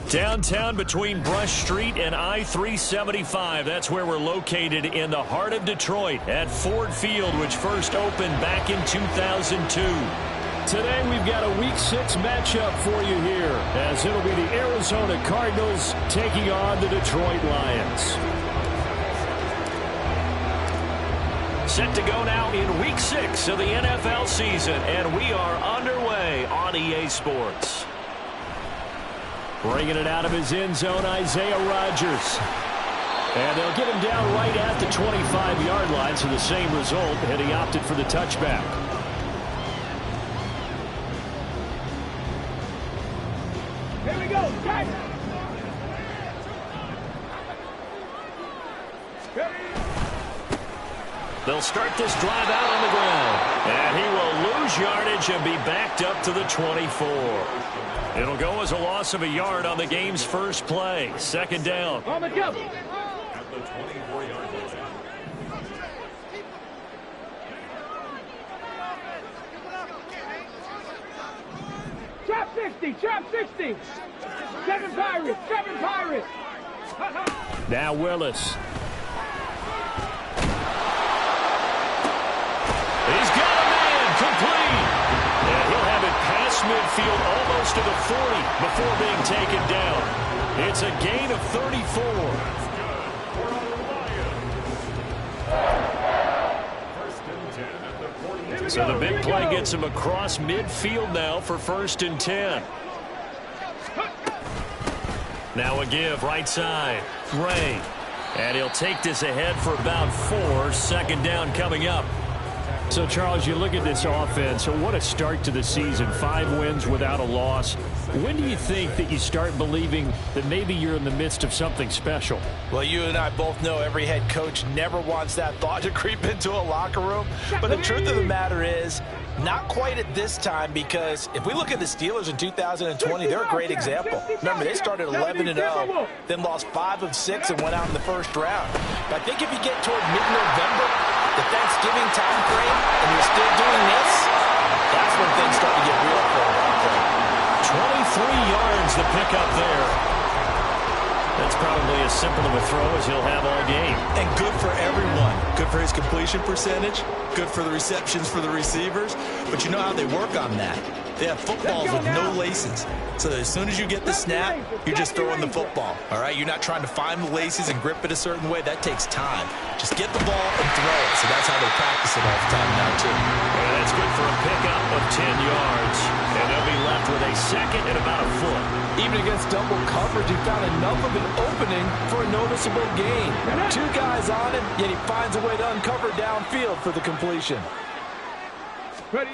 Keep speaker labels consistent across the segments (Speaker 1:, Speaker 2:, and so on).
Speaker 1: Downtown between Brush Street and I-375. That's where we're located in the heart of Detroit at Ford Field, which first opened back in 2002.
Speaker 2: Today we've got a Week 6 matchup for you here, as it'll be the Arizona Cardinals taking on the Detroit Lions.
Speaker 1: Set to go now in Week 6 of the NFL season, and we are underway on EA Sports.
Speaker 2: Bringing it out of his end zone, Isaiah Rodgers. And they'll get him down right at the 25-yard line, so the same result, and he opted for the touchback.
Speaker 3: Here we go, guys.
Speaker 1: They'll start this drive out on the ground. And he will lose yardage and be backed up to the 24. It'll go as a loss of a yard on the game's first play. Second down.
Speaker 3: On the double.
Speaker 4: At the 24-yard line.
Speaker 3: Trap 60, trap 60. Seven Pirates, seven Pirates.
Speaker 2: Now Willis.
Speaker 1: He's got a man complete. And he'll have it past midfield almost to the 40 before being taken down. It's a gain of 34. So the big play gets him across midfield now for 1st and 10. Now a give right side. Ray. And he'll take this ahead for about 4. Second down coming up.
Speaker 2: So, Charles, you look at this offense, so what a start to the season. 5 wins without a loss. When do you think that you start believing that maybe you're in the midst of something special?
Speaker 5: Well, you and I both know every head coach never wants that thought to creep into a locker room. But the truth of the matter is, not quite at this time, because if we look at the Steelers in 2020, they're a great example. Remember, they started 11-0, then lost 5 of 6 and went out in the first round. But I think if you get toward mid-November, the Thanksgiving time frame, and you're still doing this, that's when things start to get real for them.
Speaker 1: 23 yards the pickup there. That's probably as simple of a throw as he'll have all game.
Speaker 6: And good for everyone. Good for his completion percentage. Good for the receptions for the receivers. But you know how they work on that. They have footballs with no laces. So that as soon as you get the snap, you're just throwing the football. All right? You're not trying to find the laces and grip it a certain way. That takes time. Just get the ball and throw it. So that's how they practice it all the time now, too.
Speaker 1: And that's good for a pickup of 10 yards. And they'll be left with a second and about a foot.
Speaker 2: Even against double coverage, he found enough of an opening for a noticeable gain. 2 guys on him, yet he finds a way to uncover downfield for the completion.
Speaker 3: Ready.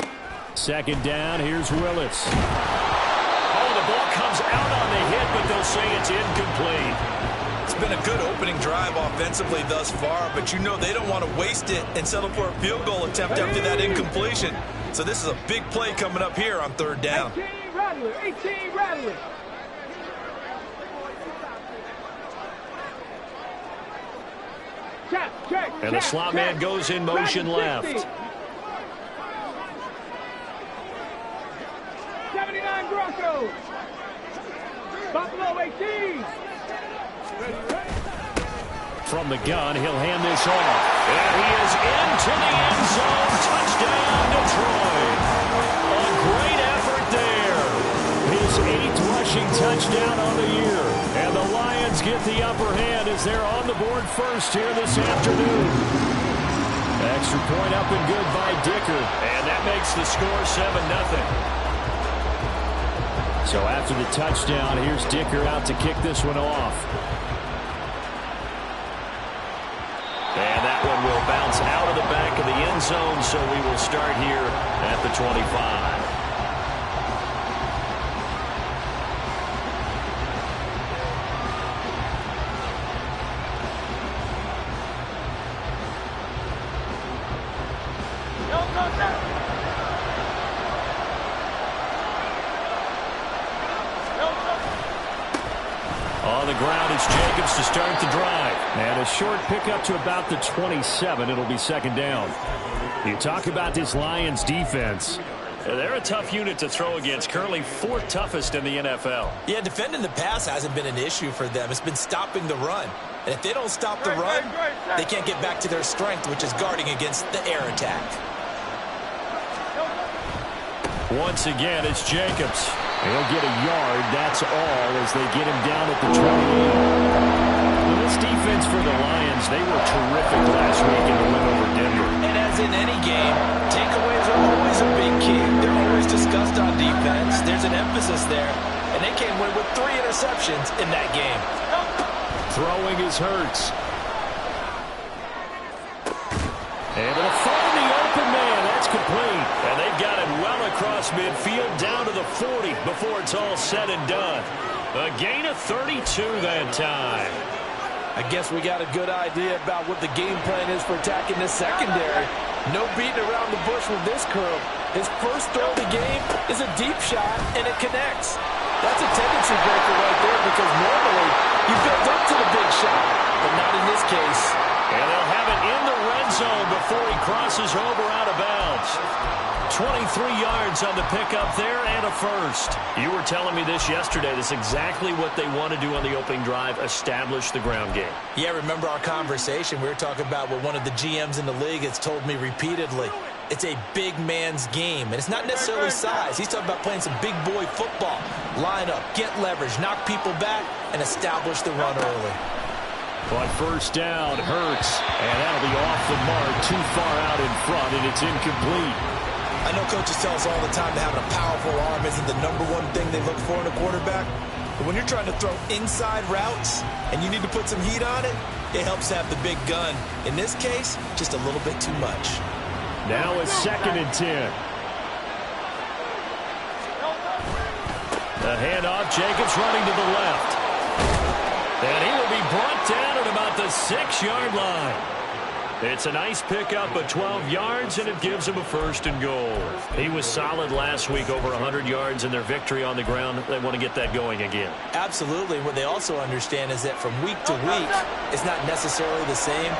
Speaker 2: Second down, here's Willis.
Speaker 1: Oh, the ball comes out on the hit, but they'll say it's incomplete.
Speaker 6: It's been a good opening drive offensively thus far, but you know they don't want to waste it and settle for a field goal attempt after that incompletion. So this is a big play coming up here on 3rd down.
Speaker 3: 18 Rattler, 18 Rattler. Check.
Speaker 1: And the slot man goes in motion left.
Speaker 3: 79 Broncos. Buffalo 18.
Speaker 2: From the gun, he'll hand this off.
Speaker 1: And he is into the end zone. Touchdown, Detroit. A great effort there.
Speaker 2: His 8th rushing touchdown on the year. And the Lions get the upper hand as they're on the board first here this afternoon. Extra point up and good by Dicker.
Speaker 1: And that makes the score 7-0.
Speaker 2: So after the touchdown, here's Dicker out to kick this one off.
Speaker 1: And that one will bounce out of the back of the end zone, so we will start here at the 25. On the ground, it's Jacobs to start the drive.
Speaker 2: And a short pickup to about the 27. It'll be second down. You talk about this Lions defense.
Speaker 1: They're a tough unit to throw against, currently 4th toughest in the NFL.
Speaker 5: Yeah, defending the pass hasn't been an issue for them. It's been stopping the run. And if they don't stop the run, they can't get back to their strength, which is guarding against the air attack.
Speaker 1: Once again, it's Jacobs. He'll get a yard, that's all, as they get him down at the 28. Well, this defense for the Lions, they were terrific last week in the win over Denver.
Speaker 5: And as in any game, takeaways are always a big key. They're always discussed on defense. There's an emphasis there. And they came away with 3 interceptions in that game.
Speaker 1: Throwing is Hurts. Able to find the open man. That's complete. And they've got it well across midfield down to the 40 before it's all said and done. A gain of 32 that time.
Speaker 5: I guess we got a good idea about what the game plan is for attacking this secondary. No beating around the bush with this curl. His first throw of the game is a deep shot, and it connects. That's a tendency breaker right there because normally you build up to the big shot, but not in this case.
Speaker 1: And they'll have it in the red zone before he crosses over out of bounds. 23 yards on the pickup there and a first. You were telling me this yesterday. This is exactly what they want to do on the opening drive, establish the ground game.
Speaker 5: Yeah, remember our conversation? We were talking about what one of the GMs in the league has told me repeatedly. It's a big man's game, and it's not necessarily size. He's talking about playing some big boy football. Line up, get leverage, knock people back, and establish the run early.
Speaker 1: But first down, Hurts, and that'll be off the mark, too far out in front, and it's incomplete.
Speaker 5: I know coaches tell us all the time that having a powerful arm isn't the #1 thing they look for in a quarterback. But when you're trying to throw inside routes and you need to put some heat on it, it helps to have the big gun. In this case, just a little bit too much.
Speaker 1: Now it's 2nd and 10. The handoff, Jacobs running to the left. And he will be brought down at about the 6-yard line. It's a nice pickup of 12 yards, and it gives him a 1st and goal. He was solid last week, over 100 yards in their victory on the ground. They want to get that going again.
Speaker 5: Absolutely. What they also understand is that from week to week, it's not necessarily the same,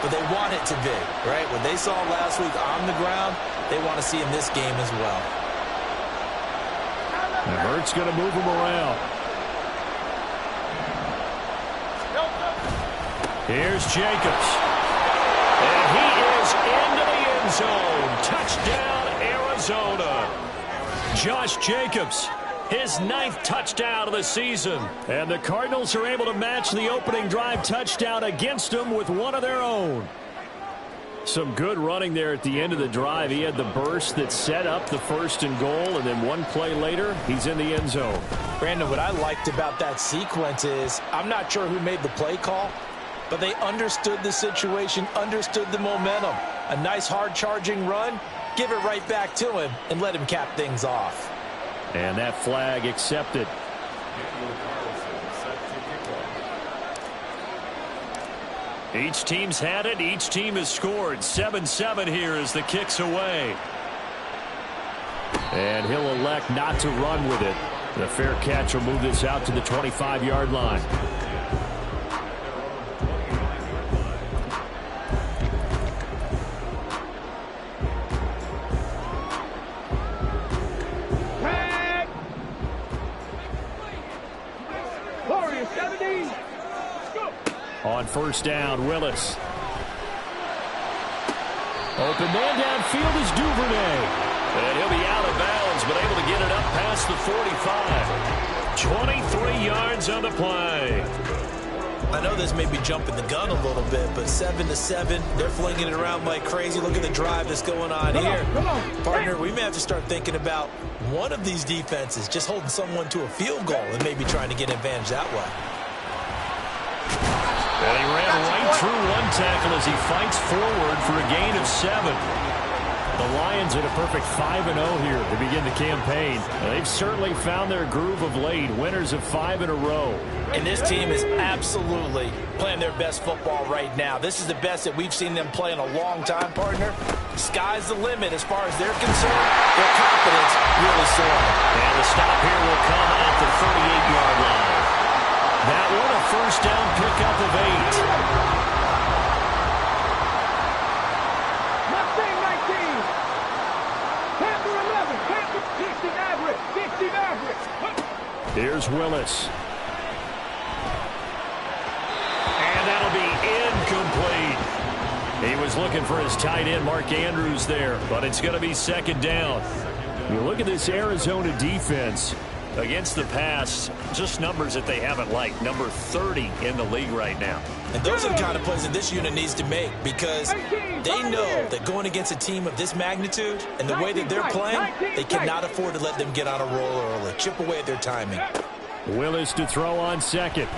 Speaker 5: but they want it to be, right? What they saw last week on the ground, they want to see in this game as well.
Speaker 1: And Hurts going to move him around. Here's Jacobs. And he is into the end zone. Touchdown, Arizona. Josh Jacobs, his 9th touchdown of the season. And the Cardinals are able to match the opening drive touchdown against them with one of their own. Some good running there at the end of the drive. He had the burst that set up the 1st and goal, and then one play later, he's in the end zone.
Speaker 5: Brandon, what I liked about that sequence is I'm not sure who made the play call, but they understood the situation, understood the momentum. A nice hard-charging run, give it right back to him, and let him cap things off.
Speaker 1: And that flag accepted. Each team's had it. Each team has scored. 7-7 here as the kick's away. And he'll elect not to run with it. The fair catch will move this out to the 25-yard line. On first down, Willis. Open man downfield is Duvernay. And he'll be out of bounds, but able to get it up past the 45. 23 yards on the play.
Speaker 5: I know this may be jumping the gun a little bit, but 7-7, they're flinging it around like crazy. Look at the drive that's going on here. Partner, we may have to start thinking about one of these defenses just holding someone to a field goal and maybe trying to get an advantage that way.
Speaker 1: And he ran right through one tackle as he fights forward for a gain of 7. The Lions at a perfect 5-0 here to begin the campaign. They've certainly found their groove of late, winners of 5 in a row.
Speaker 5: And this team is absolutely playing their best football right now. This is the best that we've seen them play in a long time, partner. Sky's the limit as far as they're concerned. Their confidence really soaring.
Speaker 1: And the stop here will come at the 38-yard line. That one a first down pickup of 8.
Speaker 3: Mustang 19. Panther 11.
Speaker 2: Here's Willis. And that'll be incomplete. He was looking for his tight end, Mark Andrews, there, but it's going to be second down. You look at this Arizona defense against the pass, just numbers that they haven't liked. Number 30 in the league right now.
Speaker 5: And those are the kind of plays that this unit needs to make, because they know that going against a team of this magnitude and the way that they're playing, they cannot afford to let them get on a roll early. Chip away at their timing.
Speaker 2: Willis to throw on second.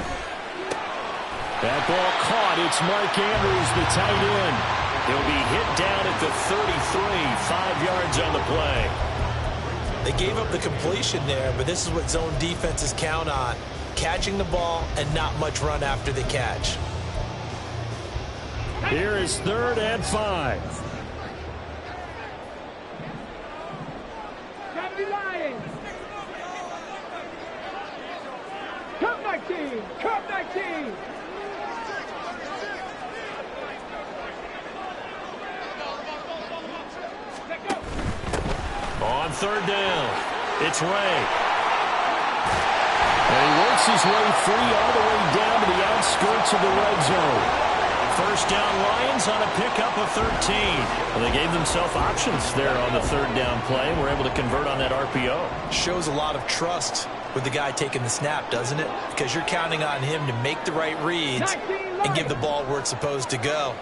Speaker 2: That ball caught. It's Mark Andrews, the tight end.
Speaker 1: He'll be hit down at the 33, 5 yards on the play.
Speaker 5: They gave up the completion there, but this is what zone defenses count on. Catching the ball and not much run after the catch.
Speaker 2: Here is 3rd and 5.
Speaker 3: Lions. Cup 19. Cup 19.
Speaker 1: On 3rd down, it's Ray.
Speaker 2: And he works his way free all the way down to the outskirts of the red zone.
Speaker 1: First down Lions on a pickup of 13. Well, they gave themselves options there on the 3rd down play and were able to convert on that RPO.
Speaker 5: Shows a lot of trust with the guy taking the snap, doesn't it? Because you're counting on him to make the right reads and give the ball where it's supposed to go.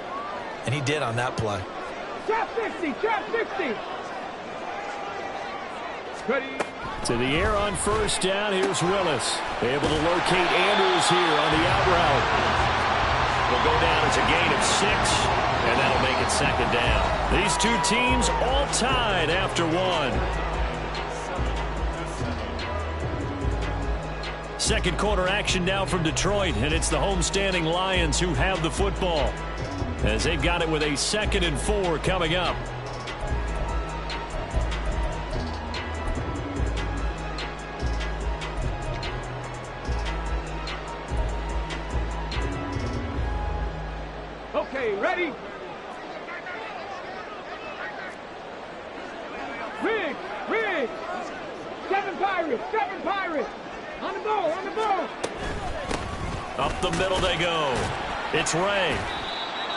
Speaker 5: And he did on that play.
Speaker 3: Trap 50. Trap 50. Ready.
Speaker 2: To the air on first down. Here's Willis. Able to locate Andrews here on the out route.
Speaker 1: Will go down as a gain of 6, and that'll make it second down.
Speaker 2: These two teams all tied after 1. Second quarter action now from Detroit, and it's the homestanding Lions who have the football, as they've got it with a 2nd and 4 coming up.
Speaker 3: Okay, ready? Riggs! 7 Pirates! On the ball,
Speaker 1: Up the middle they go. It's Ray.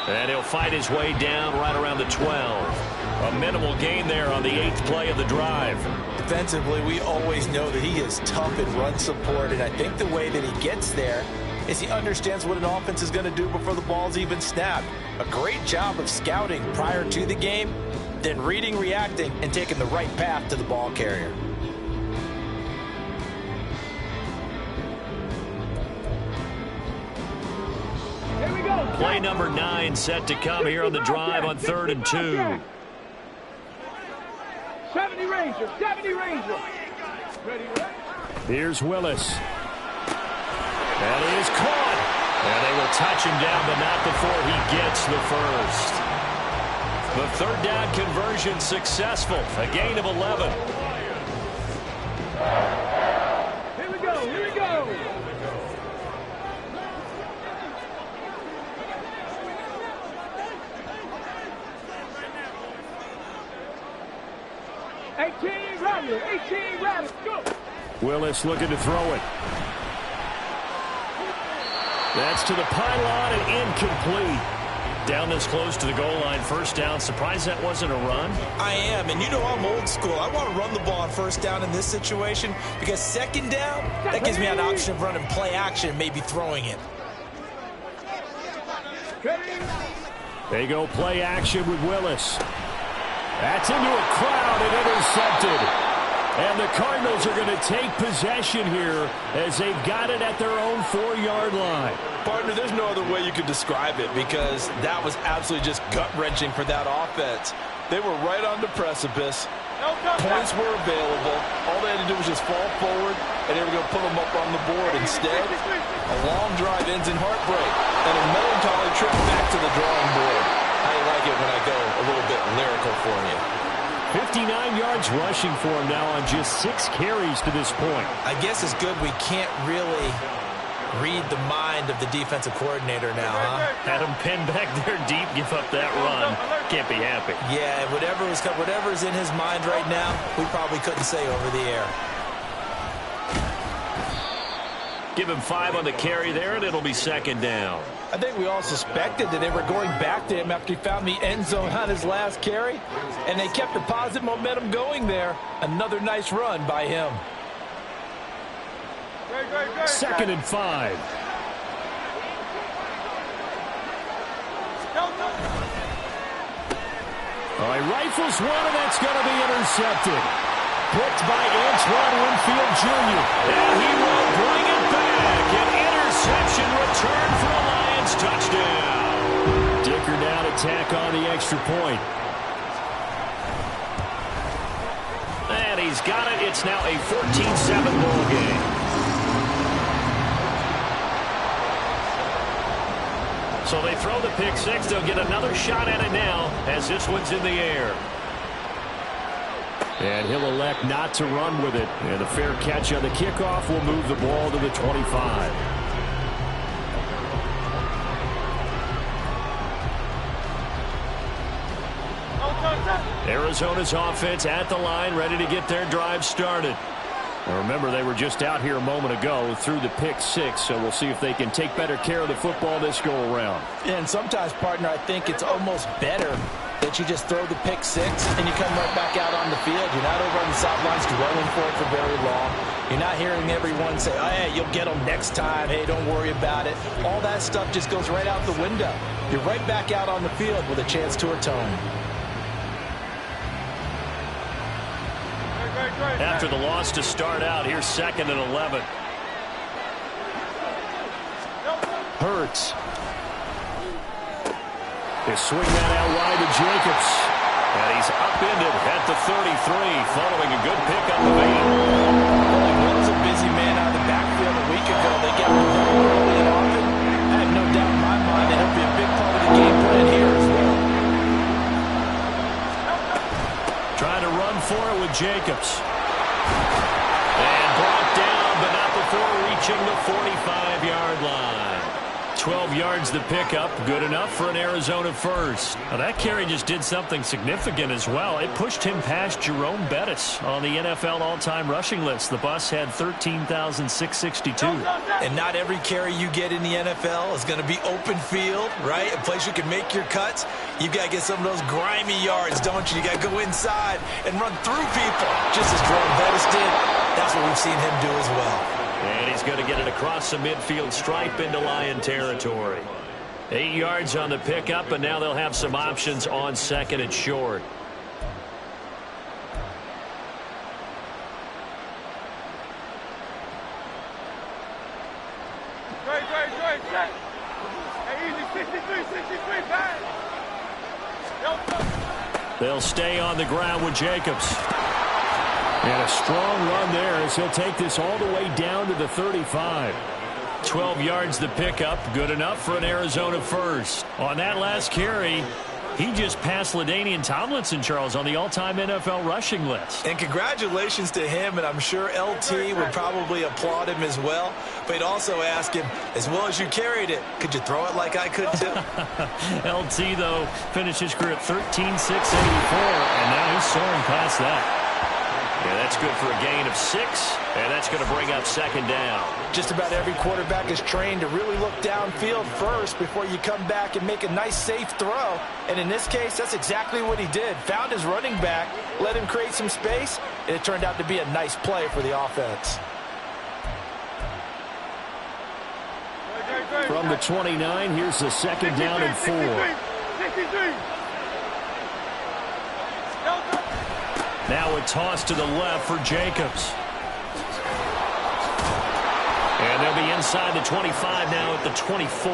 Speaker 1: And he'll fight his way down right around the 12. A minimal gain there on the 8th play of the drive.
Speaker 5: Defensively, we always know that he is tough in run support, and I think the way that he gets there is he understands what an offense is going to do before the ball's even snapped. A great job of scouting prior to the game, then reading, reacting, and taking the right path to the ball carrier.
Speaker 3: Here we go.
Speaker 1: Play number 9 set to come here on the drive on 3rd and 2.
Speaker 3: 70 Ranger. Ready?
Speaker 2: Here's Willis. And he is caught.
Speaker 1: And they will touch him down, but not before he gets the first. The 3rd down conversion successful. A gain of 11.
Speaker 3: Here we go. 18 Rattler, go!
Speaker 2: Willis looking to throw it. That's to the pylon and incomplete. Down this close to the goal line, first down. Surprised that wasn't a run?
Speaker 5: I am, and you know I'm old school. I want to run the ball on first down in this situation because second down, that gives me an option of running play action and maybe throwing it.
Speaker 2: They go play action with Willis. That's into a crowd and intercepted. And the Cardinals are going to take possession here as they've got it at their own 4-yard line.
Speaker 6: Partner, there's no other way you could describe it because that was absolutely just gut-wrenching for that offense. They were right on the precipice. Points were available. All they had to do was just fall forward, and they were going to put them up on the board. Instead, a long drive ends in heartbreak and a melancholy trip back to the drawing board. How do you like it when I go a little bit lyrical for you?
Speaker 2: 59 yards rushing for him now on just 6 carries to this point.
Speaker 5: I guess it's good we can't really read the mind of the defensive coordinator now, huh?
Speaker 1: Had him pinned back there deep, give up that run. Can't be happy.
Speaker 5: Yeah, whatever's in his mind right now, we probably couldn't say over the air.
Speaker 1: Give him 5 on the carry there, and it'll be second down.
Speaker 5: I think we all suspected that they were going back to him after he found the end zone on his last carry, and they kept the positive momentum going there. Another nice run by him.
Speaker 2: Second and 5. He rifles one, and that's going to be intercepted. Picked by Antoine Winfield Jr.
Speaker 1: And he will bring it back. An interception return for a Lions touchdown.
Speaker 2: Dicker down to tack on the extra point.
Speaker 1: And he's got it. It's now a 14-7 ball game. So they throw the pick six. They'll get another shot at it now as this one's in the air.
Speaker 2: And he'll elect not to run with it. And a fair catch on the kickoff will move the ball to the 25.
Speaker 1: Arizona's offense at the line, ready to get their drive started.
Speaker 2: Now remember, they were just out here a moment ago through the pick six, so we'll see if they can take better care of the football this go around.
Speaker 5: And sometimes, partner, I think it's almost better that you just throw the pick six and you come right back out on the field. You're not over on the sidelines dwelling for it for very long. You're not hearing everyone say, oh, hey, you'll get them next time. Hey, don't worry about it. All that stuff just goes right out the window. You're right back out on the field with a chance to atone.
Speaker 1: After the loss to start out, here's 2nd and 11.
Speaker 2: Hurts. They swing that out wide to Jacobs.
Speaker 1: And he's upended at the 33, following a good pickup of 8.
Speaker 5: Well, was a busy man out of the backfield a week ago. They got him early and often. I have no doubt in my mind that he'll be a big part of the game plan here as well.
Speaker 1: Trying to run for it with Jacobs. And brought down, but not before reaching the 45-yard line. 12 yards the pickup, good enough for an Arizona first. Now that carry just did something significant as well. It pushed him past Jerome Bettis on the NFL all-time rushing list. The bus had 13,662.
Speaker 5: And not every carry you get in the NFL is going to be open field, right? A place you can make your cuts. You've got to get some of those grimy yards, don't you? You got to go inside and run through people, just as Jerome Bettis did. That's what we've seen him do as well.
Speaker 1: And he's going to get it across the midfield stripe into Lion territory. 8 yards on the pickup, and now they'll have some options on 2nd and short. They'll stay on the ground with Jacobs.
Speaker 2: And a strong run there as he'll take this all the way down to the 35.
Speaker 1: 12 yards the pickup, good enough for an Arizona first. On that last carry, he just passed LaDainian Tomlinson, Charles, on the all-time NFL rushing list.
Speaker 5: And congratulations to him, and I'm sure LT would probably applaud him as well. But he'd also ask him, as well as you carried it, could you throw it like I could too?
Speaker 1: LT, though, finished his career at 13,684, and now he's soaring past that. Yeah, that's good for a gain of 6, and that's going to bring up 2nd down.
Speaker 5: Just about every quarterback is trained to really look downfield first before you come back and make a nice, safe throw. And in this case, that's exactly what he did. Found his running back, let him create some space, and it turned out to be a nice play for the offense.
Speaker 2: From the 29, here's the 2nd down and 4.
Speaker 3: 63.
Speaker 1: Now a toss to the left for Jacobs. And they'll be inside the 25 now at the 24.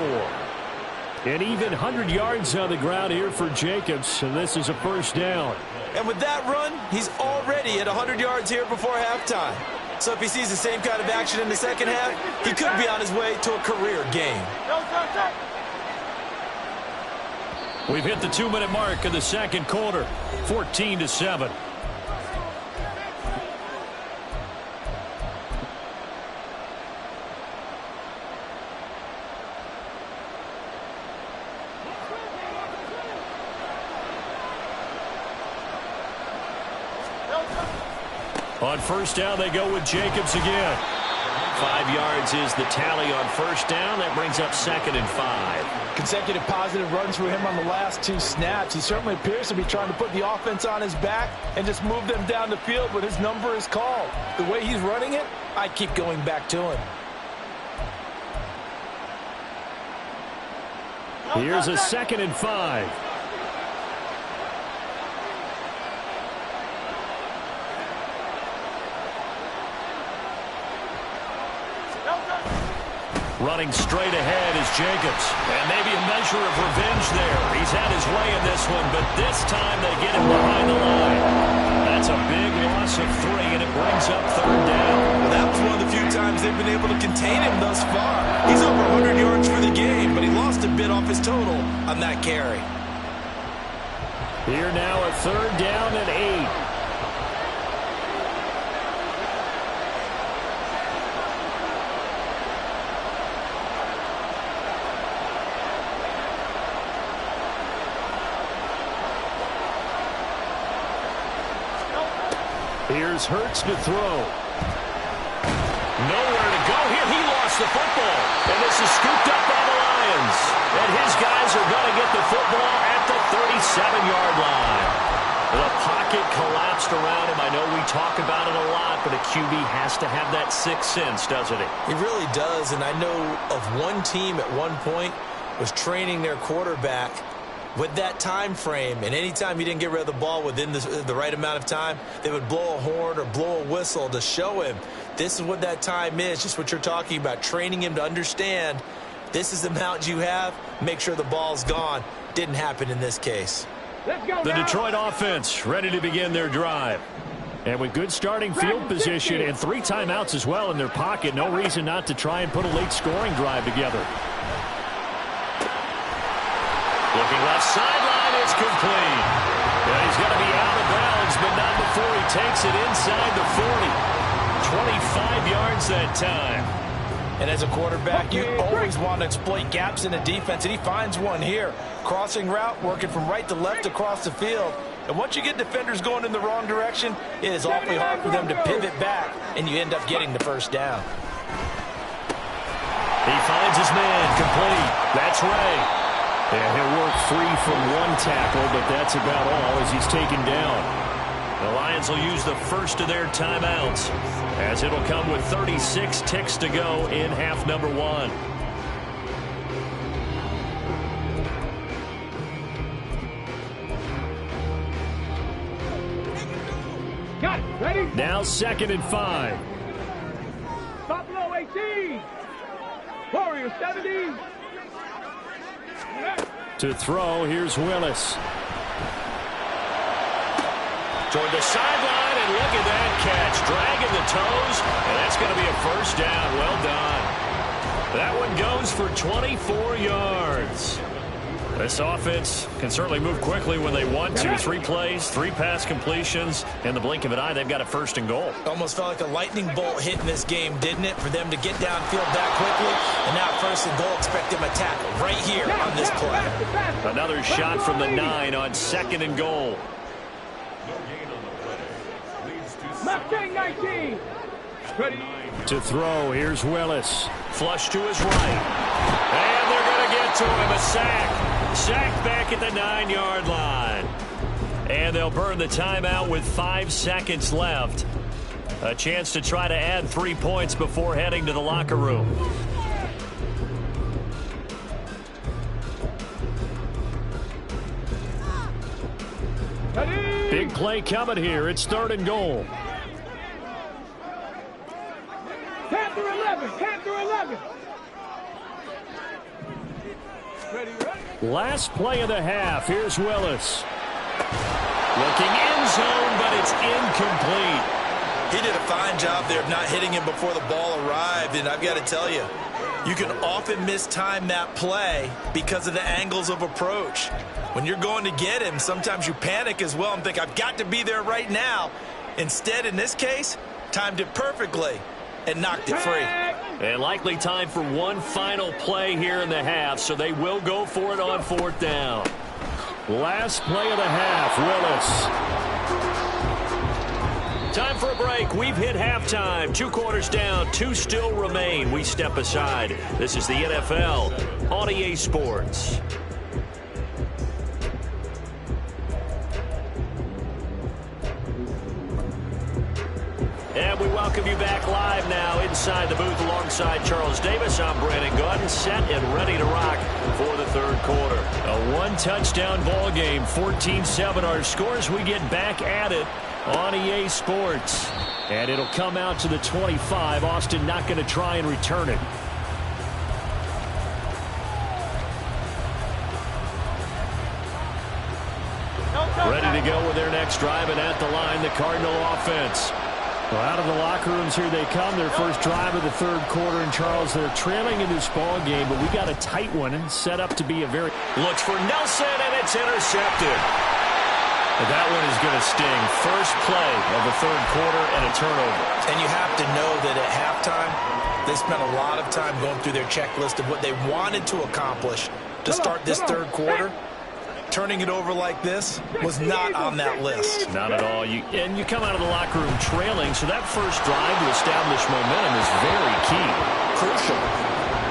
Speaker 2: An even 100 yards on the ground here for Jacobs, and this is a first down.
Speaker 5: And with that run, he's already at 100 yards here before halftime. So if he sees the same kind of action in the second half, he could be on his way to a career game.
Speaker 1: We've hit the 2-minute mark of the second quarter, 14-7. On first down, they go with Jacobs again. 5 yards is the tally on first down. That brings up 2nd and 5.
Speaker 5: Consecutive positive runs for him on the last 2 snaps. He certainly appears to be trying to put the offense on his back and just move them down the field when his number is called. The way he's running it, I keep going back to him.
Speaker 2: Here's a 2nd and 5.
Speaker 1: Running straight ahead is Jacobs. And maybe a measure of revenge there. He's had his way in this one, but this time they get him behind the line. That's a big loss of 3, and it brings up 3rd down.
Speaker 6: Well, that was one of the few times they've been able to contain him thus far. He's over 100 yards for the game, but he lost a bit off his total on that carry.
Speaker 2: Here now a 3rd down and 8. Here's Hurts to throw.
Speaker 1: Nowhere to go here. He lost the football. And this is scooped up by the Lions. And his guys are going to get the football at the 37-yard line. The pocket collapsed around him. I know we talk about it a lot, but a QB has to have that sixth sense, doesn't he?
Speaker 5: He really does, and I know of one team at one point was training their quarterback with that time frame, and anytime you didn't get rid of the ball within the right amount of time, they would blow a horn or blow a whistle to show him this is what that time is, just what you're talking about, training him to understand this is the amount you have, make sure the ball's gone. Didn't happen in this case.
Speaker 3: Let's go,
Speaker 2: The Detroit offense ready to begin their drive. And with good starting field position and 3 timeouts as well in their pocket, no reason not to try and put a late scoring drive together.
Speaker 1: Looking left sideline, it's complete. Yeah, he's going to be out of bounds, but not before he takes it inside the 40. 25 yards that time.
Speaker 5: And as a quarterback, you always want to exploit gaps in the defense, and he finds one here. Crossing route, working from right to left across the field. And once you get defenders going in the wrong direction, it is awfully hard for them to pivot back, and you end up getting the first down.
Speaker 1: He finds his man, complete. That's Ray.
Speaker 2: And he'll work free from 1 tackle, but that's about all as he's taken down.
Speaker 1: The Lions will use the first of their timeouts, as it'll come with 36 ticks to go in half number 1.
Speaker 3: Got it. Ready?
Speaker 2: Now 2nd and 5.
Speaker 3: Buffalo 18. Warriors 17.
Speaker 2: To throw, here's Willis.
Speaker 1: Toward the sideline, and look at that catch. Dragging the toes, and that's going to be a first down. Well done. That one goes for 24 yards. This offense can certainly move quickly when they want to. 3 plays, 3 pass completions. In the blink of an eye, they've got a 1st and goal.
Speaker 5: Almost felt like a lightning bolt hit in this game, didn't it? For them to get downfield that quickly. And now 1st and goal, expect them to tackle right here on this play.
Speaker 1: Another shot from the 9 on 2nd and goal.
Speaker 3: Mustang 19. Ready?
Speaker 2: To throw, here's Willis.
Speaker 1: Flush to his right. And they're going to get to him. A sack. Sack back at the 9-yard line. And they'll burn the timeout with 5 seconds left. A chance to try to add 3 points before heading to the locker room.
Speaker 3: Ready?
Speaker 2: Big play coming here. It's 3rd and goal.
Speaker 3: Panther 11. Panther 11. Ready, ready?
Speaker 2: Last play of the half. Here's Willis.
Speaker 1: Looking end zone, but it's incomplete.
Speaker 6: He did a fine job there of not hitting him before the ball arrived, and I've got to tell you, you can often mistime that play because of the angles of approach. When you're going to get him, sometimes you panic as well and think, I've got to be there right now. Instead, in this case, timed it perfectly and knocked it free.
Speaker 1: And likely time for one final play here in the half, so they will go for it on 4th down.
Speaker 2: Last play of the half, Willis.
Speaker 1: Time for a break. We've hit halftime. 2 quarters down, 2 still remain. We step aside. This is the NFL on EA Sports. And we welcome you back live now inside the booth alongside Charles Davis. I'm Brandon Gaudin, set and ready to rock for the third quarter.
Speaker 2: A one-touchdown ball game, 14-7 our scores. We get back at it on EA Sports. And it'll come out to the 25. Austin not going to try and return it. Ready to go with their next drive, and at the line, the Cardinal offense. Well, out of the locker rooms, here they come. Their first drive of the third quarter. And, Charles, they're trailing in this ball game, but we got a tight one and set up to be a very...
Speaker 1: Looks for Nelson, and it's intercepted. That one is going to sting. First play of the third quarter and a turnover.
Speaker 5: And you have to know that at halftime, they spent a lot of time going through their checklist of what they wanted to accomplish to start this third quarter. Turning it over like this was not on that list.
Speaker 2: Not at all. And you come out of the locker room trailing, so that first drive to establish momentum is very key.
Speaker 5: Crucial.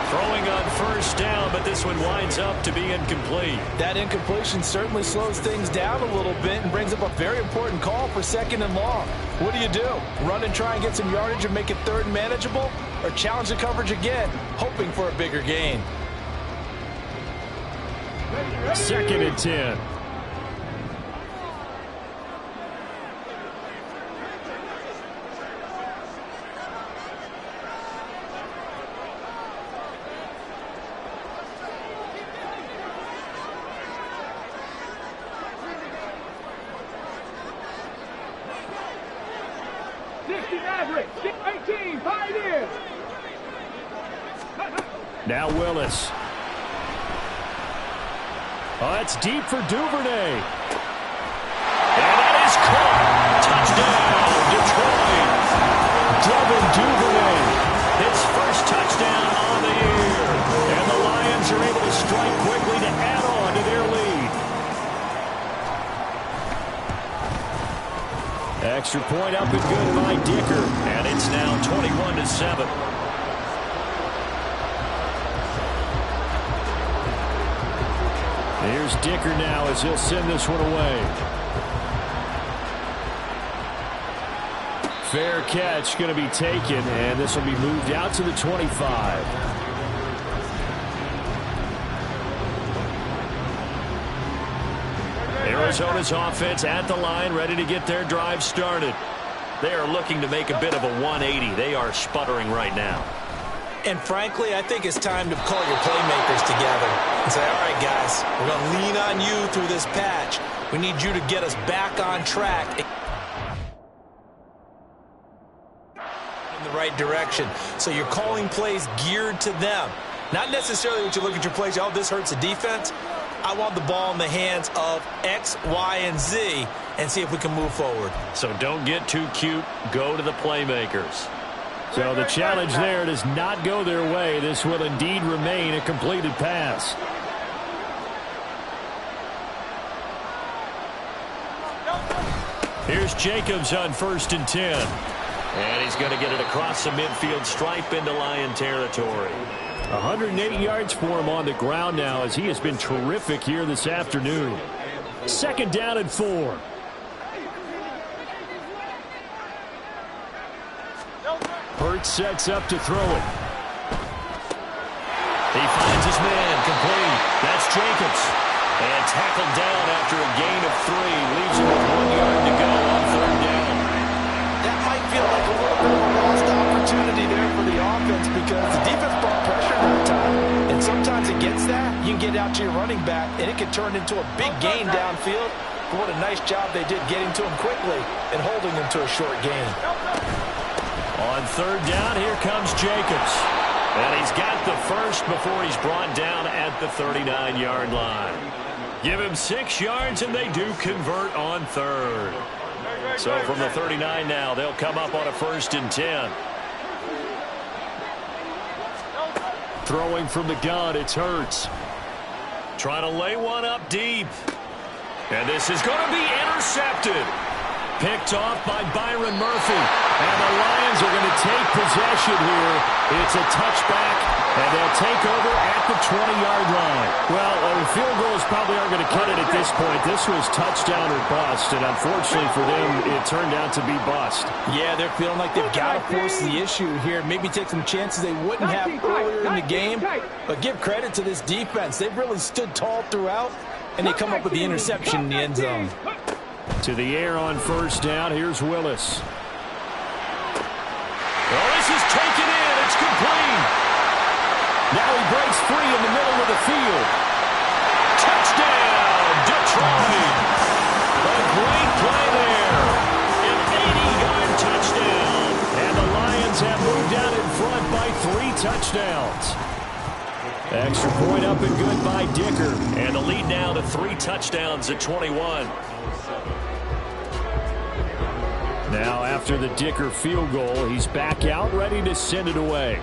Speaker 2: Throwing on first down, but this one winds up to be incomplete.
Speaker 5: That incompletion certainly slows things down a little bit and brings up a very important call for 2nd and long. What do? Run and try and get some yardage and make it third and manageable? Or challenge the coverage again, hoping for a bigger gain?
Speaker 2: 2nd and 10. Now Willis. Oh, it's deep for Duvernay. And that is caught. Touchdown, Detroit. Devin Duvernay. His first touchdown on the year. And the Lions are able to strike quickly to add on to their lead. Extra point up and good by Dicker.
Speaker 1: And it's now 21-7.
Speaker 2: Here's Dicker now as he'll send this one away. Fair catch going to be taken, and this will be moved out to the 25.
Speaker 1: Arizona's offense at the line, ready to get their drive started. They are looking to make a bit of a 180. They are sputtering right now.
Speaker 5: And frankly, I think it's time to call your playmakers together and say, all right, guys, we're going to lean on you through this patch. We need you to get us back on track in the right direction. So you're calling plays geared to them. Not necessarily what you look at your plays, oh, this hurts the defense. I want the ball in the hands of X, Y, and Z and see if we can move forward.
Speaker 1: So don't get too cute. Go to the playmakers.
Speaker 2: So the challenge there does not go their way. This will indeed remain a completed pass.
Speaker 1: Here's Jacobs on 1st and 10. And he's going to get it across the midfield stripe into Lion territory.
Speaker 2: 108 yards for him on the ground now as he has been terrific here this afternoon. 2nd down and 4. Hurts sets up to throw it.
Speaker 1: He finds his man complete. That's Jacobs. And tackled down after a gain of 3. Leaves him with 1 yard to go on 3rd down.
Speaker 5: That might feel like a little bit of a lost opportunity there for the offense because the defense brought pressure that time. And sometimes against that, you can get out to your running back, and it can turn into a big gain downfield. But what a nice job they did getting to him quickly and holding him to a short gain.
Speaker 1: On 3rd down, here comes Jacobs. And he's got the first before he's brought down at the 39-yard line. Give him 6 yards, and they do convert on 3rd. So from the 39 now, they'll come up on a 1st and 10.
Speaker 2: Throwing from the gun, it's Hurts.
Speaker 1: Trying to lay one up deep. And this is going to be intercepted. picked off by Byron Murphy. And the Lions are going to take possession here. It's a touchback, and they'll take over at the 20-yard line. Well, field goals probably aren't going to cut it at this point. This was touchdown or bust, and unfortunately for them, it turned out to be bust.
Speaker 5: Yeah, they're feeling like they've got to force the issue here. Maybe take some chances they wouldn't have earlier in the game. But give credit to this defense. They've really stood tall throughout, and they come up with the interception in the end zone.
Speaker 1: To the air on first down. Here's Willis. Oh, this is taken in. It's complete. Now he breaks free in the middle of the field. Touchdown, Detroit. A great play there. An 80-yard touchdown. And the Lions have moved out in front by 3 touchdowns. Extra point up and good by Dicker. And the lead now to 3 touchdowns at 21. Now after the Dicker field goal, he's back out ready to send it away.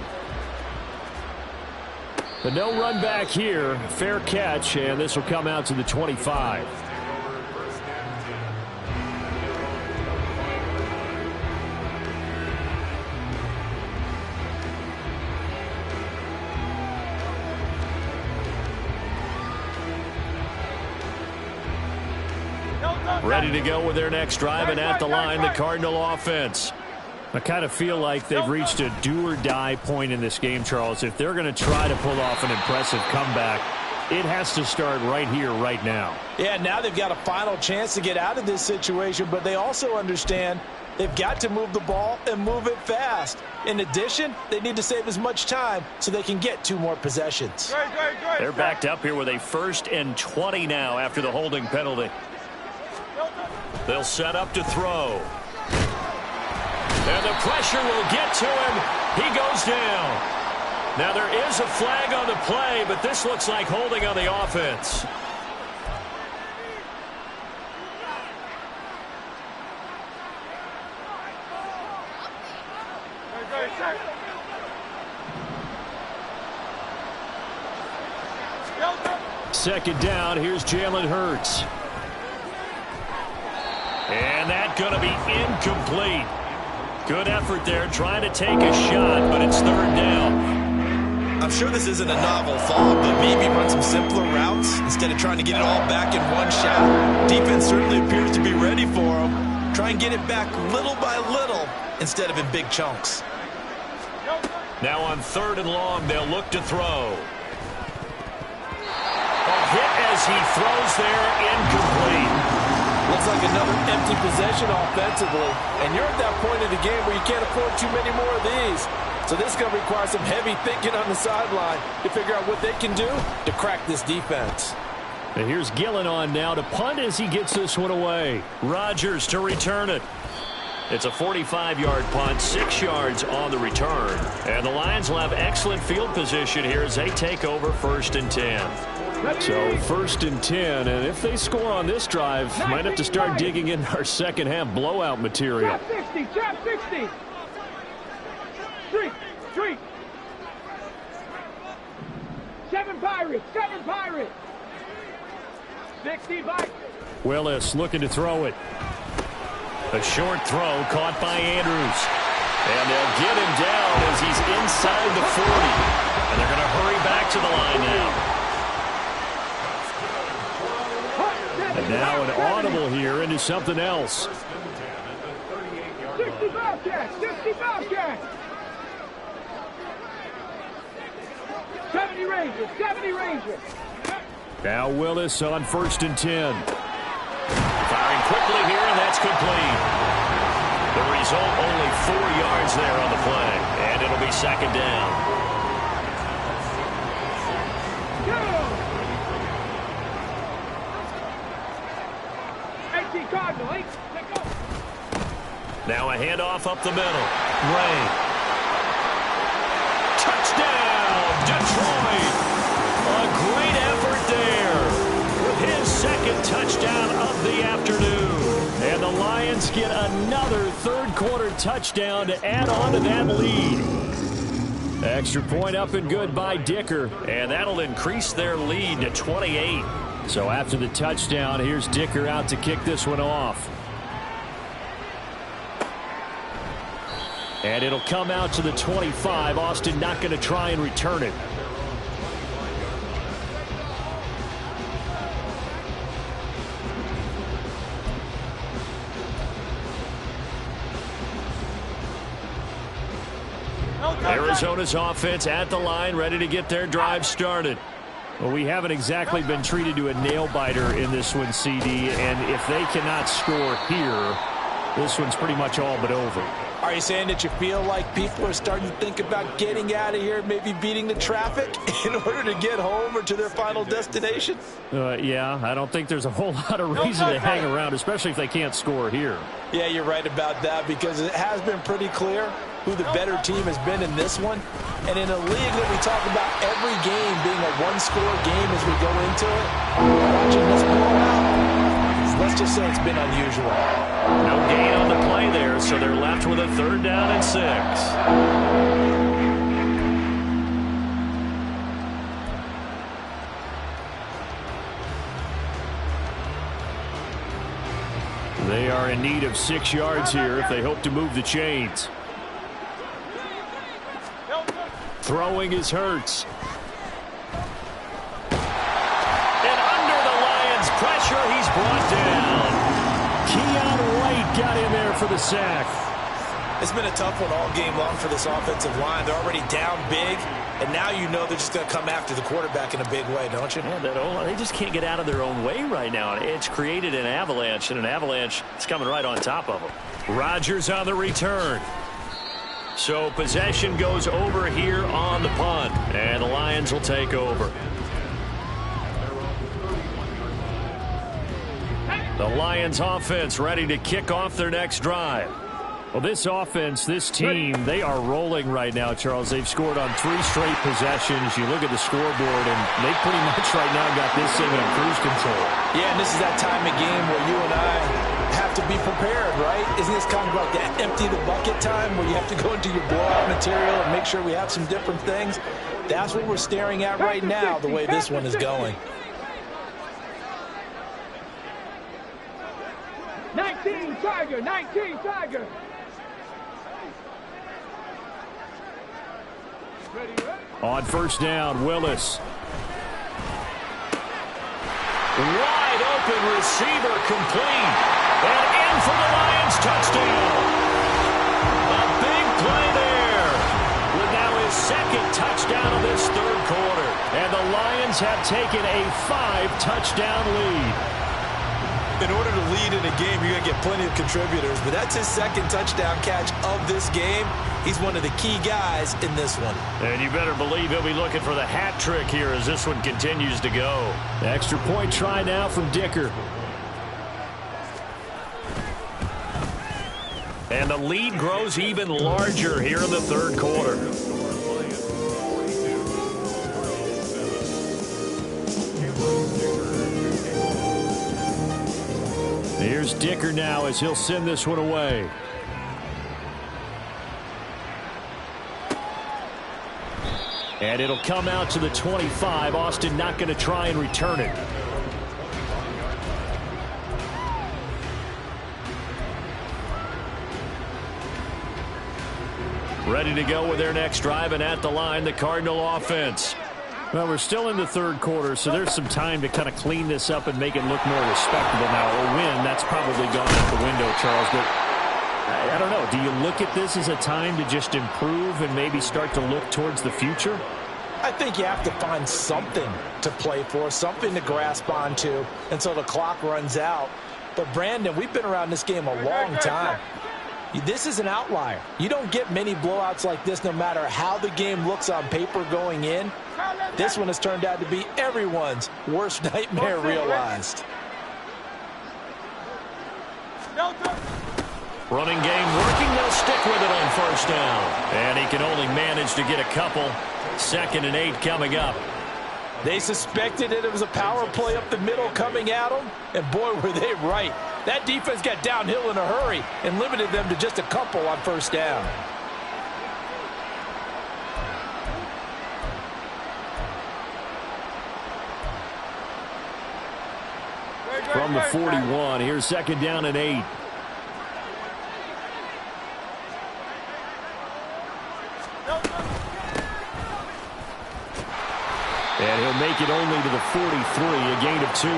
Speaker 1: But no run back here. Fair catch, and this will come out to the 25. Ready to go with their next drive, and at the line, the Cardinal offense. I kind of feel like they've reached a do-or-die point in this game, Charles. If they're going to try to pull off an impressive comeback, it has to start right here, right now.
Speaker 5: Yeah, now they've got a final chance to get out of this situation, but they also understand they've got to move the ball and move it fast. In addition, they need to save as much time so they can get 2 more possessions.
Speaker 1: They're backed up here with a 1st and 20 now after the holding penalty. They'll set up to throw. And the pressure will get to him. He goes down. Now there is a flag on the play, but this looks like holding on the offense. Second down, here's Jalen Hurts. And that's going to be incomplete. Good effort there, trying to take a shot, but it's 3rd down.
Speaker 6: I'm sure this isn't a novel thought, but maybe run some simpler routes instead of trying to get it all back in one shot. Defense certainly appears to be ready for them. Try and get it back little by little instead of in big chunks.
Speaker 1: Now on 3rd and long, they'll look to throw. A hit as he throws there, incomplete.
Speaker 5: Looks like another empty possession offensively. And you're at that point in the game where you can't afford too many more of these. So this is going to require some heavy thinking on the sideline to figure out what they can do to crack this defense.
Speaker 1: And here's Gillen on now to punt as he gets this one away. Rodgers to return it. It's a 45-yard punt, 6 yards on the return. And the Lions will have excellent field position here as they take over 1st and 10. So 1st and 10, and if they score on this drive, might have to start digging in our second half blowout material.
Speaker 3: Trap 60, trap 60. Street. 7 Pirates, 7 Pirates. 60 Vikings.
Speaker 1: Willis looking to throw it. A short throw caught by Andrews. And they'll get him down as he's inside the 40. And they're going to hurry back to the line now. And now an audible here into something else.
Speaker 3: 60 Bobcats, 60 Bobcats. 70 Rangers, 70 Rangers.
Speaker 1: Now Willis on 1st and 10. Firing quickly here, and that's complete. The result, only 4 yards there on the play. And it'll be 2nd down. Now a handoff up the middle. Ray. Touchdown, Detroit. A great effort there with his 2nd touchdown of the afternoon. And the Lions get another 3rd quarter touchdown to add on to that lead. Extra point up and good by Dicker. And that'll increase their lead to 28. So after the touchdown, here's Dicker out to kick this one off.
Speaker 2: And it'll come out to the 25. Austin not going to try and return it. Arizona's offense at the line, ready to get their drive started. Well, we haven't exactly been treated to a nail-biter in this one, CD, and if they cannot score here, this one's pretty much all but over.
Speaker 5: Are you saying that you feel like people are starting to think about getting out of here, maybe beating the traffic in order to get home or to their final destination?
Speaker 2: Yeah, I don't think there's a whole lot of reason to hang around, especially if they can't score here.
Speaker 5: Yeah, you're right about that, because it has been pretty clear who the better team has been in this one. And in a league that we talk about every game being a one-score game as we go into it, watching this blowout, let's just say it's been unusual.
Speaker 1: No gain on the play there, so they're left with a 3rd down and 6.
Speaker 2: They are in need of 6 yards here if they hope to move the chains. Throwing is Hurts.
Speaker 1: And under the Lions' pressure, he's brought down.
Speaker 2: Keon White got in there for the sack.
Speaker 5: It's been a tough one all game long for this offensive line. They're already down big, and now you know they're just going to come after the quarterback in a big way, don't you?
Speaker 1: Yeah, they just can't get out of their own way right now. It's created an avalanche, and an avalanche is coming right on top of them.
Speaker 2: Rodgers on the return.
Speaker 1: So possession goes over here on the punt, and the Lions will take over.
Speaker 2: The Lions offense ready to kick off their next drive. Well, this offense, this team, they are rolling right now, Charles. They've scored on 3 straight possessions. You look at the scoreboard, and they pretty much right now got this thing in cruise control.
Speaker 5: Yeah, and this is that time of game where you and I have to be prepared, right? Isn't this kind of like that empty the bucket time where you have to go into your blowout material and make sure we have some different things? That's what we're staring at right now, the way this one is going.
Speaker 3: 19 Tiger, 19 Tiger.
Speaker 2: On 1st down, Willis.
Speaker 1: Wide open receiver complete. And in for the Lions touchdown. A big play there. With now his 2nd touchdown of this 3rd quarter.
Speaker 2: And the Lions have taken a 5-touchdown lead.
Speaker 6: In order to lead in a game, you're going to get plenty of contributors, but that's his 2nd touchdown catch of this game. He's one of the key guys in this one.
Speaker 1: And you better believe he'll be looking for the hat trick here as this one continues to go.
Speaker 2: The extra point try now from Dicker.
Speaker 1: And the lead grows even larger here in the 3rd quarter.
Speaker 2: Here's Dicker now as he'll send this one away. And it'll come out to the 25. Austin not going to try and return it. Ready to go with their next drive, and at the line, the Cardinal offense. Well, we're still in the 3rd quarter, so there's some time to kind of clean this up and make it look more respectable now. A win, that's probably gone out the window, Charles. But I don't know. Do you look at this as a time to just improve and maybe start to look towards the future?
Speaker 5: I think you have to find something to play for, something to grasp onto until the clock runs out. But, Brandon, we've been around this game a long time. This is an outlier. You don't get many blowouts like this no matter how the game looks on paper going in. This one has turned out to be everyone's worst nightmare realized.
Speaker 1: Running game working. They'll stick with it on 1st down. And he can only manage to get a couple. 2nd and 8 coming up.
Speaker 5: They suspected it was a power play up the middle coming at them, and boy, were they right. That defense got downhill in a hurry and limited them to just a couple on 1st down.
Speaker 2: From the 41, here's 2nd down and 8. And he'll make it only to the 43, a gain of 2.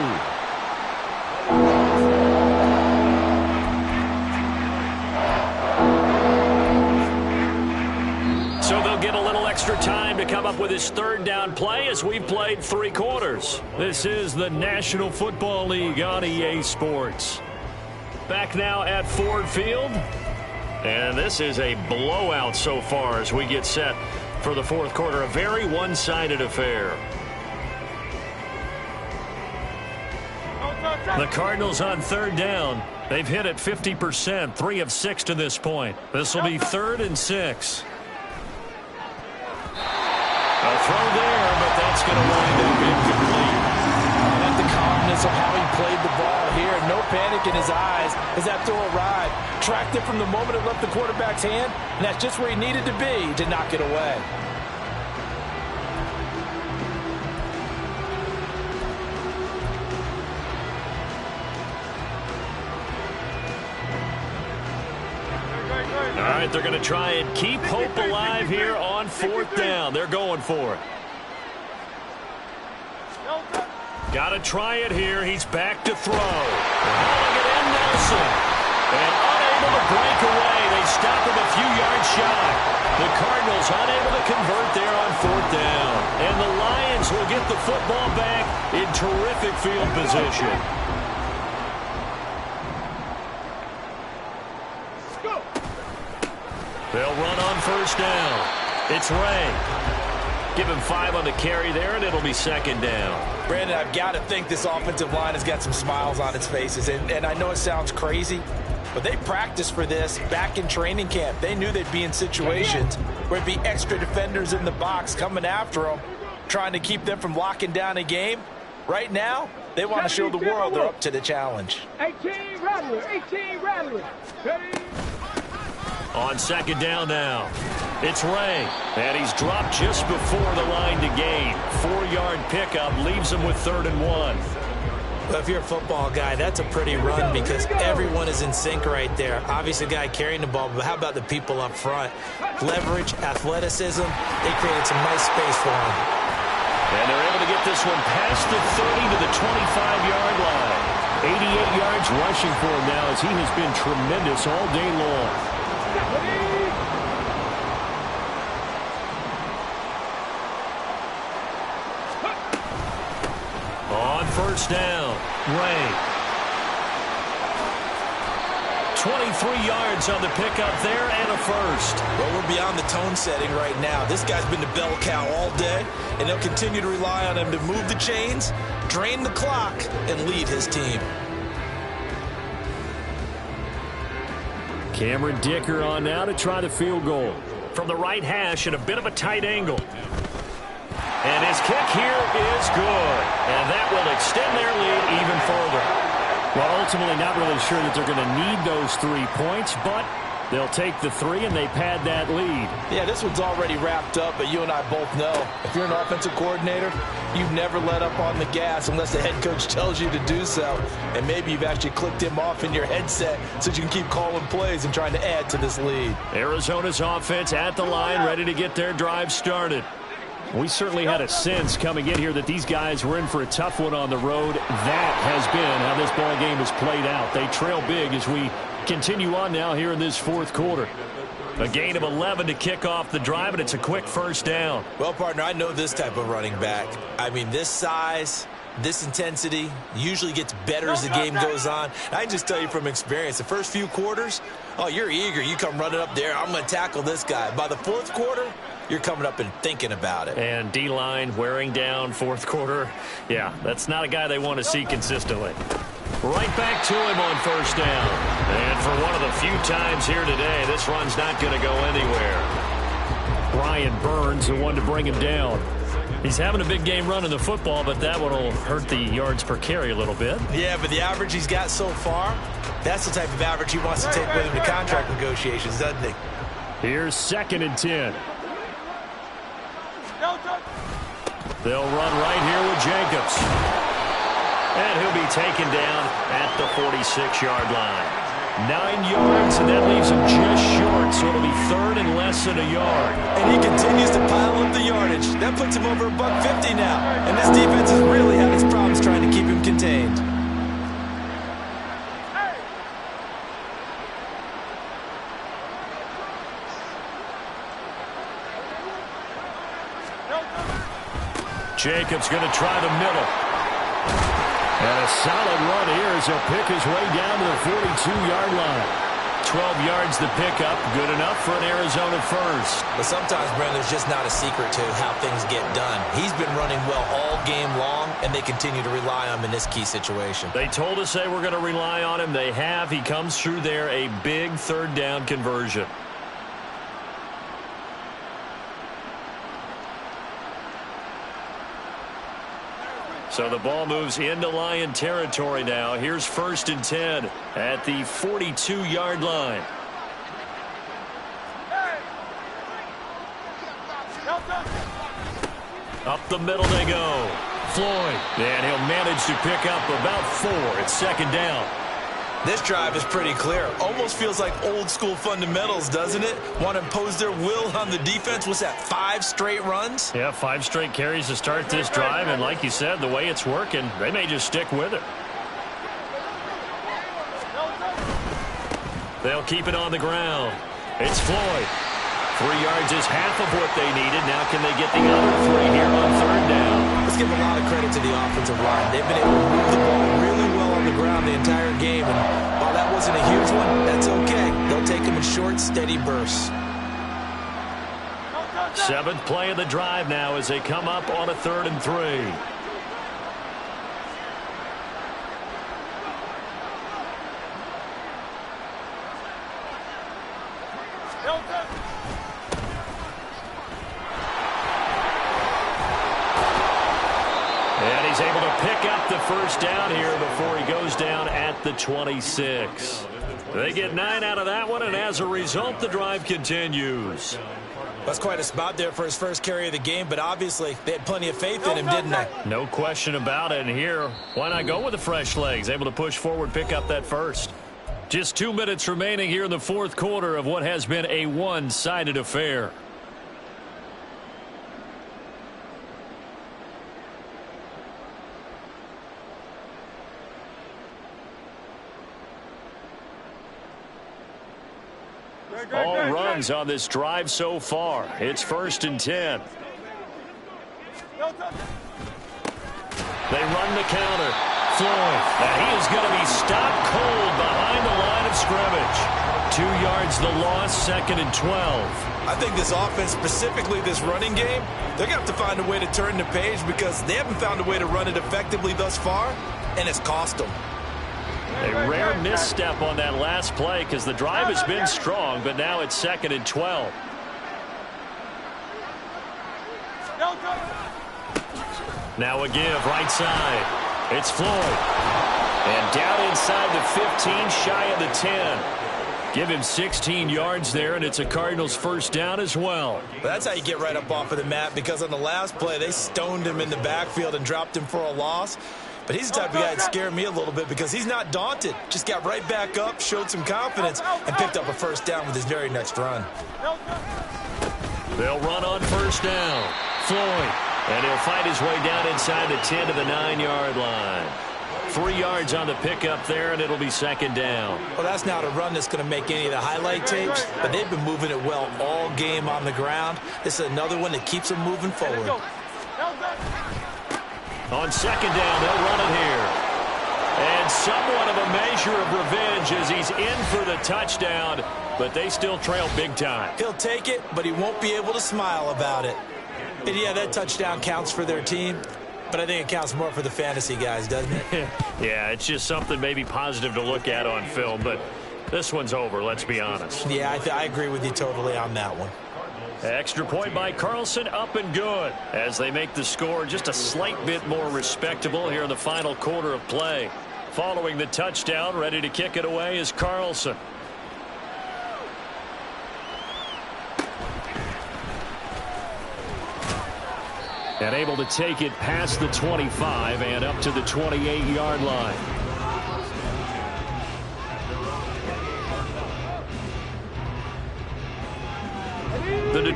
Speaker 2: So they'll get a little extra time to come up with his third down play as we've played 3 quarters. This is the National Football League on EA Sports. Back now at Ford Field. And this is a blowout so far as we get set for the fourth quarter. A very one-sided affair. The Cardinals on third down. They've hit it 50%, 3 of 6 to this point. This will be 3rd and 6. A throw there, but that's going to wind up incomplete.
Speaker 5: I like the calmness of how he played the ball here. No panic in his eyes as that throw arrived. Tracked it from the moment it left the quarterback's hand, and that's just where he needed to be to knock it away.
Speaker 2: All right, they're going to try and keep hope alive here on 4th down. They're going for it. Got to try it here. He's back to throw. Hauling it in, Nelson. And unable to break away. They stop him a few yards shy. The Cardinals unable to convert there on 4th down. And the Lions will get the football back in terrific field position. They'll run on 1st down. It's Ray. Give him 5 on the carry there, and it'll be 2nd down.
Speaker 5: Brandon, I've got to think this offensive line has got some smiles on its faces. And I know it sounds crazy, but they practiced for this back in training camp. They knew they'd be in situations where it'd be extra defenders in the box coming after them, trying to keep them from locking down a game. Right now, they want to show the world they're up to the challenge.
Speaker 3: 18 Rattler, 18 Rattler.
Speaker 2: On 2nd down now, it's Ray. And he's dropped just before the line to gain. 4-yard pickup leaves him with 3rd and 1.
Speaker 5: Well, if you're a football guy, that's a pretty run because everyone is in sync right there. Obviously, the guy carrying the ball, but how about the people up front? Leverage, athleticism, they created some nice space for him.
Speaker 2: And they're able to get this one past the 30 to the 25-yard line. 88 yards rushing for him now as he has been tremendous all day long. On 1st down, Ray. 23 yards on the pickup there and a first.
Speaker 5: Well, we're beyond the tone setting right now. This guy's been the bell cow all day, and they'll continue to rely on him to move the chains, drain the clock, and lead his team.
Speaker 2: Cameron Dicker on now to try the field goal. From the right hash at a bit of a tight angle. And his kick here is good. And that will extend their lead even further. Well, ultimately not really sure that they're going to need those 3 points, but they'll take the 3 and they pad that lead.
Speaker 5: Yeah, this one's already wrapped up, but you and I both know if you're an offensive coordinator, you've never let up on the gas unless the head coach tells you to do so. And maybe you've actually clicked him off in your headset so you can keep calling plays and trying to add to this lead.
Speaker 2: Arizona's offense at the line, ready to get their drive started. We certainly had a sense coming in here that these guys were in for a tough one on the road. That has been how this ball game has played out. They trail big as we continue on now here in this 4th quarter. A gain of 11 to kick off the drive, and it's a quick 1st down.
Speaker 5: Well, partner, I know this type of running back. I mean, this size, this intensity usually gets better as the game goes on. I can just tell you from experience, the first few quarters, oh, you're eager. You come running up there, I'm going to tackle this guy. By the 4th quarter, you're coming up and thinking about it.
Speaker 2: And D-line wearing down 4th quarter. Yeah, that's not a guy they want to see consistently. Right back to him on 1st down. And for one of the few times here today, this run's not going to go anywhere. Brian Burns, the one to bring him down. He's having a big game running the football, but that one will hurt the yards per carry a little bit.
Speaker 5: Yeah, but the average he's got so far, that's the type of average he wants to take with him to contract negotiations, doesn't he?
Speaker 2: Here's 2nd and 10. They'll run right here with Jacobs. And he'll be taken down at the 46-yard line.
Speaker 1: 9 yards, and that leaves him just short, so it'll be third and less than a yard.
Speaker 6: And he continues to pile up the yardage. That puts him over $150 now. And this defense has really had its problems trying to keep him contained.
Speaker 1: Jacobs going to try the middle. And a solid run here as he'll pick his way down to the 42-yard line. 12 yards the pickup, good enough for an Arizona first.
Speaker 5: But sometimes, Brent, there's just not a secret to how things get done. He's been running well all game long, and they continue to rely on him in this key situation.
Speaker 1: They told us they were going to rely on him. They have. He comes through there, a big third down conversion. So the ball moves into Lion territory now. Here's 1st and 10 at the 42-yard line. Up the middle they go. Floyd. And he'll manage to pick up about 4 at 2nd down.
Speaker 5: This drive is pretty clear.
Speaker 6: Almost feels like old school fundamentals, doesn't it? Want to impose their will on the defense. What's that, 5 straight runs?
Speaker 1: Yeah, 5 straight carries to start this drive. And like you said, the way it's working, they may just stick with it. They'll keep it on the ground. It's Floyd. 3 yards is half of what they needed. Now can they get the other 3 here on 3rd down?
Speaker 5: Let's give a lot of credit to the offensive line. They've been able to move the ball really well on the ground the entire game. And while that wasn't a huge one, that's okay. They'll take them in short, steady bursts.
Speaker 1: 7th play of the drive now as they come up on a 3rd and 3. And he's able to pick up the 1st down here before he goes down at the 26. They get 9 out of that one, and as a result, the drive continues.
Speaker 5: That's quite a spot there for his first carry of the game, but obviously they had plenty of faith in him, didn't they?
Speaker 1: No question about it. And here, why not go with the fresh legs? Able to push forward, pick up that 1st. Just 2 minutes remaining here in the 4th quarter of what has been a one-sided affair. All runs on this drive so far. It's 1st and 10. They run the counter. Floyd. And he is going to be stopped cold behind the line of scrimmage. 2 yards the loss, 2nd and 12.
Speaker 6: I think this offense, specifically this running game, they're going to have to find a way to turn the page because they haven't found a way to run it effectively thus far, and it's cost them.
Speaker 1: A rare misstep on that last play because the drive has been strong, but now it's 2nd and 12. Now a give, right side. It's Floyd. And down inside the 15, shy of the 10. Give him 16 yards there, and it's a Cardinals 1st down as well.
Speaker 5: That's how you get right up off of the mat, because on the last play, they stoned him in the backfield and dropped him for a loss. But he's the type of guy that scared me a little bit because he's not daunted. Just got right back up, showed some confidence, and picked up a 1st down with his very next run.
Speaker 1: They'll run on 1st down. Floyd. And he'll fight his way down inside the 10 to the 9-yard line. 3 yards on the pickup there, and it'll be 2nd down.
Speaker 5: Well, that's not a run that's going to make any of the highlight tapes, but they've been moving it well all game on the ground. This is another one that keeps them moving forward.
Speaker 1: On 2nd down, they'll run it here. And somewhat of a measure of revenge as he's in for the touchdown, but they still trail big time.
Speaker 5: He'll take it, but he won't be able to smile about it. And yeah, that touchdown counts for their team, but I think it counts more for the fantasy guys, doesn't it?
Speaker 1: Yeah, it's just something maybe positive to look at on film, but this one's over, let's be honest.
Speaker 5: Yeah, I agree with you totally on that one.
Speaker 1: Extra point by Carlson, up and good as they make the score just a slight bit more respectable here in the final quarter of play. Following the touchdown, ready to kick it away is Carlson. And able to take it past the 25 and up to the 28-yard line.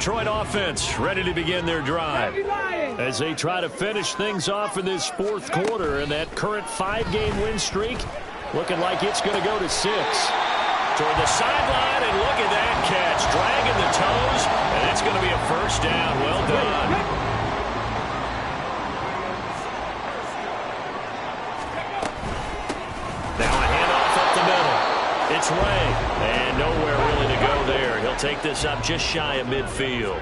Speaker 1: Detroit offense ready to begin their drive as they try to finish things off in this fourth quarter, and that current 5-game win streak looking like it's going to go to 6. Toward the sideline, and look at that catch, dragging the toes, and it's going to be a first down. Well done. Now a handoff up the middle. It's Ray, and nowhere really to go there. He'll take this up just shy of midfield.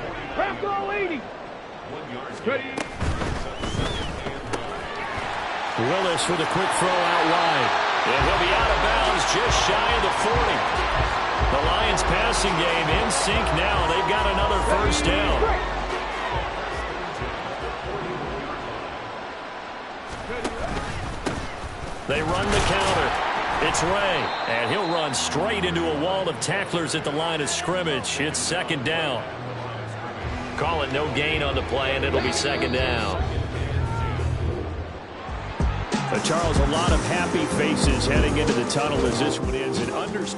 Speaker 1: Willis with a quick throw out wide. And he'll be out of bounds just shy of the 40. The Lions passing game in sync now. They've got another first down. They run the counter. It's Ray, and he'll run straight into a wall of tacklers at the line of scrimmage. It's second down. Call it no gain on the play, and it'll be second down. Charles, a lot of happy faces heading into the tunnel as this one ends in under